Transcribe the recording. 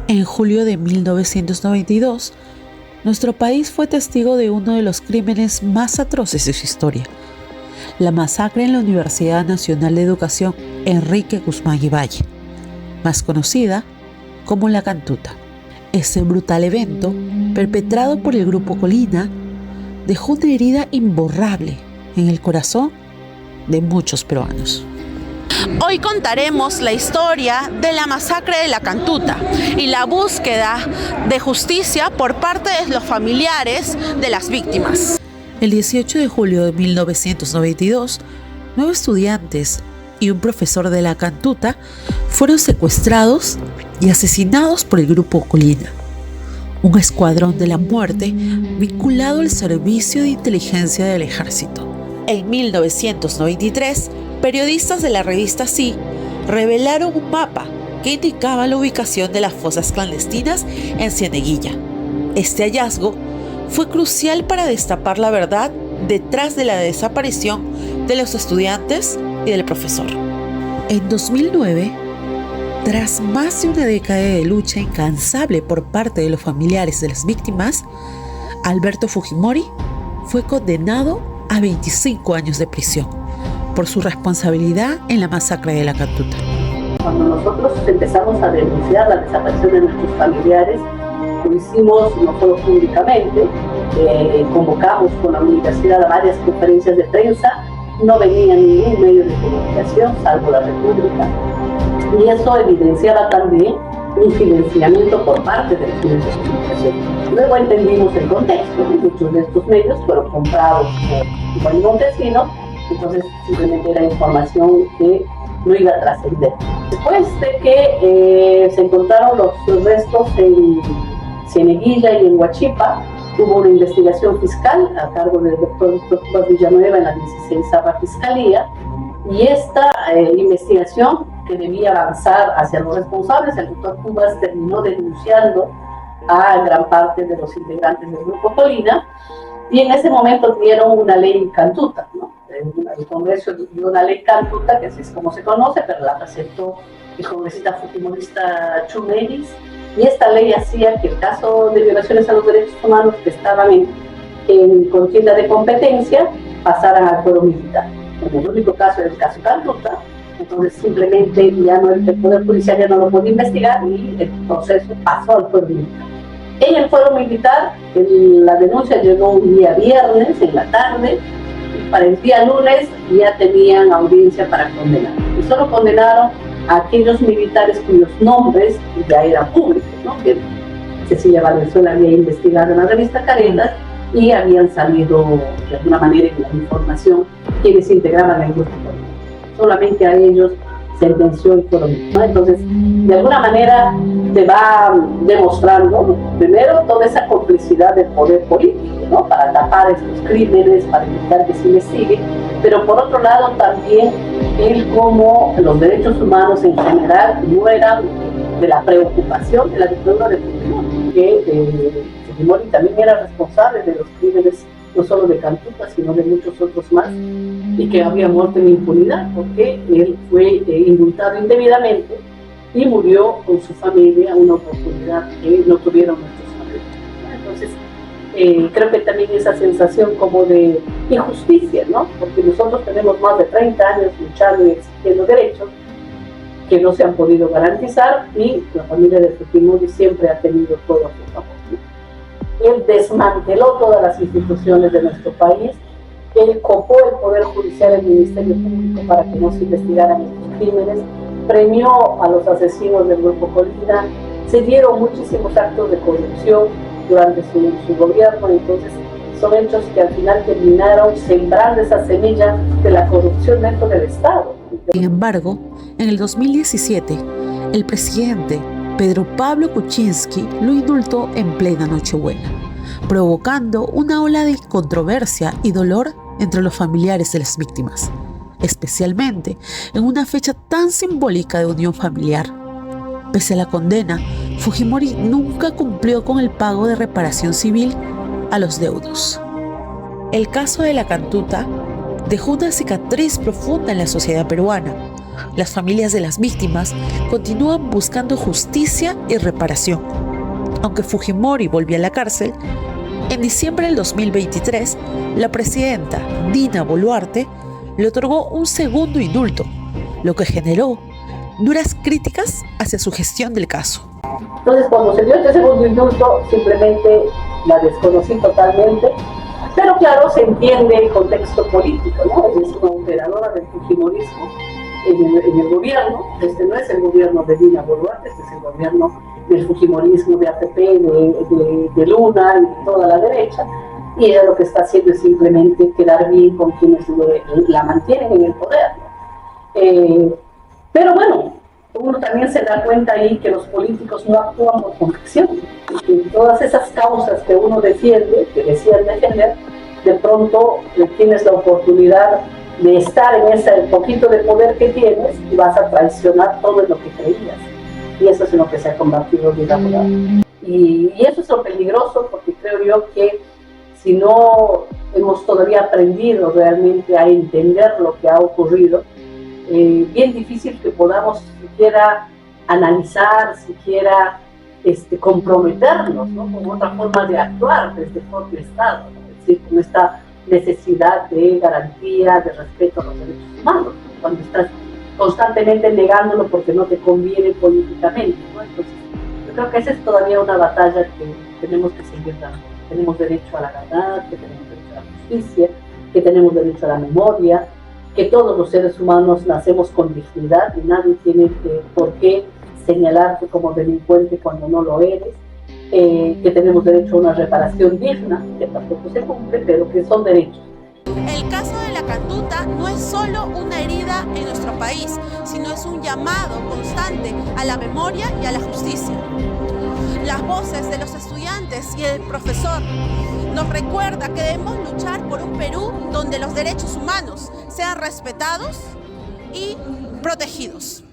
En julio de 1992, nuestro país fue testigo de uno de los crímenes más atroces de su historia: la masacre en la Universidad Nacional de Educación Enrique Guzmán y Valle, más conocida como La Cantuta. Este brutal evento, perpetrado por el Grupo Colina, dejó una herida imborrable en el corazón de muchos peruanos. Hoy contaremos la historia de la masacre de La Cantuta y la búsqueda de justicia por parte de los familiares de las víctimas. El 18 de julio de 1992, 9 estudiantes y un profesor de La Cantuta fueron secuestrados y asesinados por el Grupo Colina, un escuadrón de la muerte vinculado al Servicio de Inteligencia del Ejército. En 1993, periodistas de la revista Sí revelaron un mapa que indicaba la ubicación de las fosas clandestinas en Cieneguilla. Este hallazgo fue crucial para destapar la verdad detrás de la desaparición de los estudiantes y del profesor. En 2009, tras más de una década de lucha incansable por parte de los familiares de las víctimas, Alberto Fujimori fue condenado a 25 años de prisión por su responsabilidad en la masacre de La Cantuta. Cuando nosotros empezamos a denunciar la desaparición de nuestros familiares, lo hicimos no solo públicamente, convocamos con la universidad a varias conferencias de prensa, no venía ningún medio de comunicación, salvo la República, y eso evidenciaba también un financiamiento por parte de los medios de comunicación. Luego entendimos el contexto, muchos de estos medios fueron comprados por Montesinos, entonces simplemente era información que no iba a trascender. Después de que se encontraron los restos en Cieneguilla y en Huachipa, hubo una investigación fiscal a cargo del doctor Víctor Cubas Villanueva en la 16ª Fiscalía, y esta investigación, que debía avanzar hacia los responsables, el doctor Cubas terminó denunciando a gran parte de los integrantes del Grupo Colina, y en ese momento dieron una ley Cantuta, ¿no? El Congreso dio una ley Cantuta, que así es como se conoce, pero la presentó el congresista fujimorista Chumelis, y esta ley hacía que el caso de violaciones a los derechos humanos que estaban en contienda de competencia pasaran al fuero militar. En el único caso era el caso Cantuta, entonces simplemente ya no, el Poder Judicial ya no lo podía investigar y el proceso pasó al fuero militar. En el fuero militar, la denuncia llegó un día viernes en la tarde, y para el día lunes ya tenían audiencia para condenar. Y solo condenaron a aquellos militares cuyos nombres ya eran públicos, ¿no? Que Cecilia Valenzuela había investigado en la revista Caretas y habían salido de alguna manera en la información quienes integraban el grupo. Solamente a ellos sentenció el fuero militar, ¿no? Entonces, de alguna manera te va demostrando, primero, toda esa complicidad del poder político, ¿no? Para tapar estos crímenes, para evitar que se investigue, pero por otro lado también el cómo los derechos humanos en general no eran de la preocupación de la dictadura de Fujimori, que Fujimori también era responsable de los crímenes no solo de Cantuta, sino de muchos otros más, y que había muerto en impunidad, porque él fue indultado indebidamente y murió con su familia, una oportunidad que no tuvieron nuestros familiares. Entonces, creo que también esa sensación como de injusticia, ¿no? Porque nosotros tenemos más de 30 años luchando y exigiendo derechos que no se han podido garantizar, y la familia de Fujimori siempre ha tenido todo a su favor, ¿no? Él desmanteló todas las instituciones de nuestro país, él copó el Poder Judicial, el Ministerio Público, para que no se investigaran estos crímenes, premió a los asesinos del Grupo Colina, se dieron muchísimos actos de corrupción durante su gobierno. Entonces son hechos que al final terminaron sembrando esa semilla de la corrupción dentro del Estado. Sin embargo, en el 2017, el presidente Pedro Pablo Kuczynski lo indultó en plena Nochebuena, provocando una ola de controversia y dolor entre los familiares de las víctimas, especialmente en una fecha tan simbólica de unión familiar. Pese a la condena, Fujimori nunca cumplió con el pago de reparación civil a los deudos. El caso de La Cantuta dejó una cicatriz profunda en la sociedad peruana, Las familias de las víctimas continúan buscando justicia y reparación. Aunque Fujimori volvió a la cárcel, en diciembre del 2023, la presidenta Dina Boluarte le otorgó un segundo indulto, lo que generó duras críticas hacia su gestión del caso. Entonces, cuando se dio este segundo indulto, simplemente la desconocí totalmente, pero claro, se entiende el contexto político, ¿no? Es una operadora del fujimorismo en el gobierno. Este no es el gobierno de Dina Boluarte, este es el gobierno del fujimorismo de APP, de Luna y toda la derecha, y ella lo que está haciendo es simplemente quedar bien con quienes la mantienen en el poder, ¿no? Pero bueno, uno también se da cuenta ahí que los políticos no actúan por convicción, que todas esas causas que uno defiende, que decían defender, de pronto tienes la oportunidad de estar en ese poquito de poder que tienes y vas a traicionar todo lo que creías. Y eso es en lo que se ha convertido Dina Boluarte. Y eso es lo peligroso, porque creo yo que si no hemos todavía aprendido realmente a entender lo que ha ocurrido, bien difícil que podamos siquiera analizar, siquiera comprometernos, ¿no?, con otra forma de actuar desde el propio Estado, ¿no? Es decir, con esta necesidad de garantía, de respeto a los derechos humanos, ¿no?, cuando estás constantemente negándolo porque no te conviene políticamente, ¿no? Entonces, yo creo que esa es todavía una batalla que tenemos que seguir dando. Tenemos derecho a la verdad, que tenemos derecho a la justicia, que tenemos derecho a la memoria, que todos los seres humanos nacemos con dignidad y nadie tiene por qué señalarte como delincuente cuando no lo eres, que tenemos derecho a una reparación digna, que tampoco se cumple, pero que son derechos. El caso de la Cantuta no es solo una herida en nuestro país, sino es un llamado constante a la memoria y a la justicia. Las voces de los estudiantes y el profesor nos recuerda que debemos luchar por un Perú donde los derechos humanos sean respetados y protegidos.